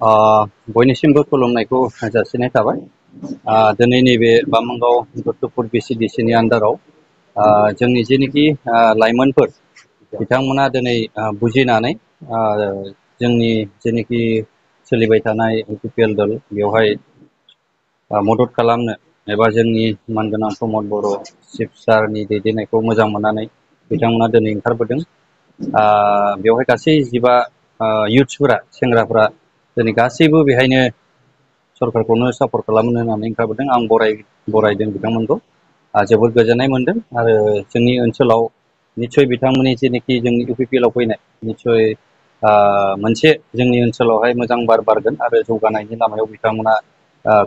ओ बयनिसिमबो खुलुमनायखौ जासिनाय थाबाय। दिनै नैबे बामोनगाव दत्तपुर बिसिडिसिनि आन्दाराव जोंनि जेनोखि लाइमोनफोर बिथांमोना दिनै बुजिनानै जोंनि जेनोखि सोलिबाय थानाय इउपिपिएल दल बेवहाय मदद खालामनो एबा जोंनि मानगोनां प्रमद बर' चिफ सारनि दैदेननायखौ मोजां मोननानै बिथांमोना दिनै ओंखारबोदों। बेवहाय गासै 15 इयुथ्सफोरा सेंग्राफोरा दिनै गासैबो बेहायनो सरकारखौनो सापर्ट खालामनो होननानै ओंखारबोदों। आं बरायदों बिथांमोनखौ। जोबोद गोजोननाय मोनदों आरो जोंनि ओनसोलाव निस्सय बिथांमोननि जेनोखि जोंनि इउपिपिएलआव फैनाय निस्सय मोनसे जोंनि ओनसोलावहाय मोजां बार बारगोन आरो जौगानायनि लामायाव बिथांमोना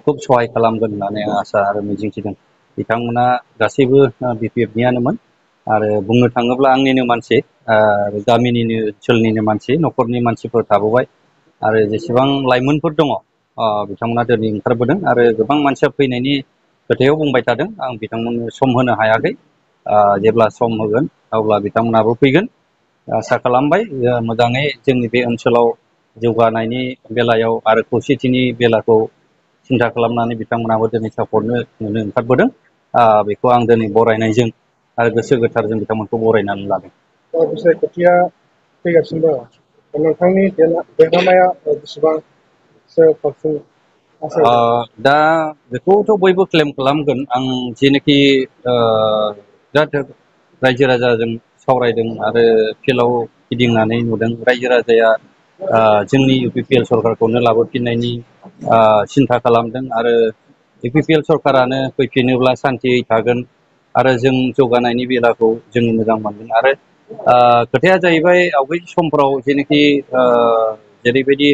खुब सहाय खालामगोन होननानै आं आसा आरो मिजिंथिदों। बिथांमोना गासैबो बिपिएफनियानोमोन आरो बुंनो थाङोब्ला आंनिनो मानसि, गामिनिनो ओनसोलनिनो मानसि, न'खरनि मानसिफोर थाबोबाय आरो जेसेबां लाइमोनफोर दङ बिथांमोना दिनै ओंखारबोदों आरो गोबां मानसिया फैनायनि खोथायाव बुंबाय थादों। आं बिथांमोननो सम होनो हायाखै। जेब्ला सम होगोन अब्ला बिथांमोनाबो फैगोन आसा खालामबाय। मोजाङै जोंनि बे ओनसोलाव जौगानायनि बेलायाव आरो खौसेथिनि बेलाखौ सिन्था खालामनानै बिथांमोनाबो दिनै सापर्ट होनो ओंखारबोदों। बेखौ आं दिनै बरायनायजों आरो गोसो गोथारजों बिथांमोनखौ बरायनानै लादों। बिसायख'थिया फैगासिनो दङ। नोंथांनि देरहानाया बेसेबांसो पारसेन्ट आसा दं? दा बेखौथ' बयबो क्लेम खालामगोन। आं जेनोखि दा रायजो राजाजों सावरायदों आरो फिल्डआव गिदिंनानै नुदों, रायजो राजाया जोंनि इउपिपिएल सरकारखौनो लाबोफिननायनि सिन्था खालामदों आरो इउपिपिएल सरकारानो फैफिनोब्ला सान्थियै थागोन आरो जों जौगानायनि बेलाखौ जों मोजां मोनगोन। आरो खोथाया जाहैबाय आवगाय समफ्राव जेनोखि जेरैबायदि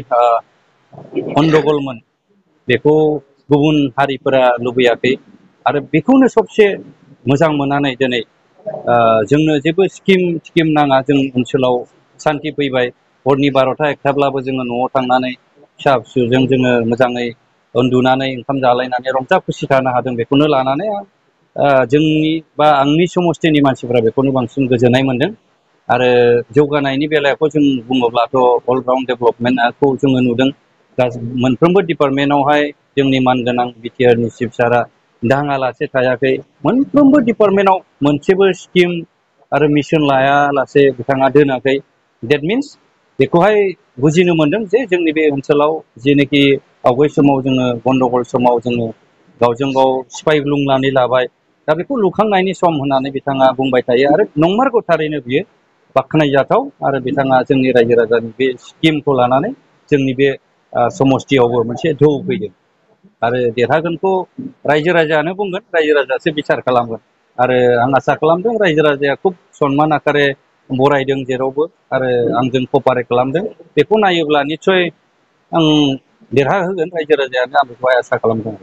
गन्दगलमोन बेखौ गुबुन हारिफोरा लुबैयाखै आरो बेखौनो सबसे मोजां मोननानै दिनै जोंनो जेबो स्किम नाङा, जों ओनसोलाव सान्थि फैबाय। हरनि 12ता 1ताब्लाबो जोङो न'आव थांनानै फिसा फिसौजों जोङो मोजाङै उन्दुनानै ओंखाम जालायनानै रंजा खुसि थानो हादों। बेखौनो लानानै जोंनि बा आंनि समस्थिनि मानसिफ्रा बेखौनो बांसिन गोजोननाय मोनदों। आरो जौगानायनि बेलायावखौ जों बुङोब्लाथ' अलराउन्ड डेभेलपमेन्टखौ जोङो नुदों। मोनफ्रोमबो डिपार्टमेन्टआवहाय जोंनि मानगोनां बिटिआरनि चिफ सारा दाङालासे थायाखै। मोनफ्रोमबो डिपार्टमेन्टआव मोनसेबो स्किम आरो मिसन लायालासे बिथाङा दोनाखै। देट मिन्स बेखौहाय बुजिनो मोनदों जे जोंनि बे ओनसोलाव जेनोखि आवगाय समाव जोङो गन्दगल समाव जोङो गावजों गाव सिफायग्लुंनानै लाबाय, दा बेखौ लुखांनायनि सम होननानै बिथाङा बुंबाय थायो आरो नंमारगौ थारैनो बियो बाख्नायजाथाव। आरो बिथाङा जोंनि रायजो राजानि बे स्किमखौ लानानै जोंनि बे समस्थियावबो मोनसे ढौ फैदों आरो देरहागोनखौ रायजो राजायानो बुंगोन, रायजो राजायासो बिसार खालामगोन। आरो आं आसा खालामदों रायजो राजाया खुब सनमान आकारे बरायदों जेरावबो आरो आंजों कपारेट खालामदों। बेखौ नायोब्ला निस्सय आं देरहाहोगोन रायजो राजायानो, आं बेखौहाय आसा खालामदों।